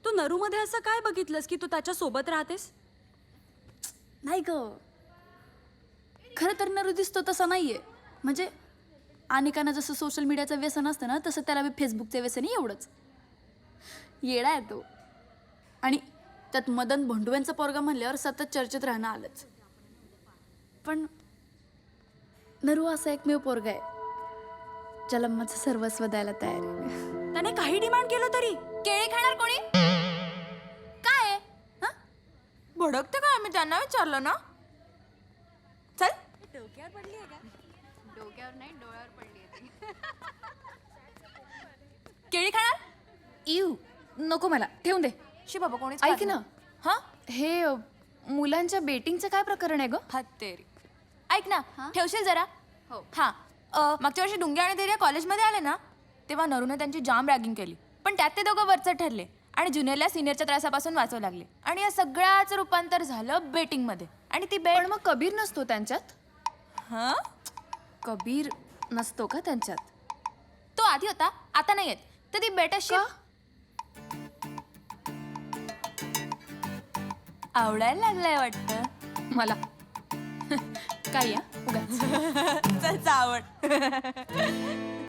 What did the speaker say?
तू नरूमध्ये असं काय बघितलंस की तू त्याच्या सोबत राहतेस? नाही ग, खरं तर नरू दिसतो तसा नाहीये. म्हणजे अनिकांना जसं सोशल मीडियाचं व्यसन असतं ना, तसं त्याला बी फेसबुकचं व्यसन आहे, एवढंच. येडा आहे तो. आणि त्यात मदन भोंडव्यांचा पोरगा म्हणल्यावर सतत चर्चेत राहणं आलंच. पण नरू असा एकमेव पोरगा आहे ज्याला माझं सर्वस्व द्यायला तयार आहे. त्याने काही डिमांड केलं तरी केळी खाणार कोणी? काय आहे? हं? भडकते काय? मी त्यांना विचारलं ना. चल. डोक्यावर नाही, डोळ्यावर पडली. केळी खाणार? इव नको, मला ठेवून दे. शी बाबा कोणीच ऐक ना, हा हे मुलांच्या बेटिंगचं काय प्रकरण आहे ग? हत्तेरी. ऐक ना, हा? ठेवशील जरा? हो. हा. मागच्या वर्षी डुंगे आणि तेऱ्या कॉलेजमध्ये आले ना, तेव्हा नरूने त्यांची जाम रॅगिंग केली. पण त्यात ते दोघं वरचढ ठरले आणि ज्युनियरला सिनियरच्या त्रासापासून वाचवू लागले. आणि या सगळ्याचं रूपांतर झालं बेटिंगमध्ये. आणि ती पण मग कबीर नसतो त्यांच्यात? हा, कबीर नसतो का त्यांच्यात? तो आधी होता, आता नाही येत. तर ती बेट आवडायला लागलाय वाटतं मला काय या उगाच. चल आवड.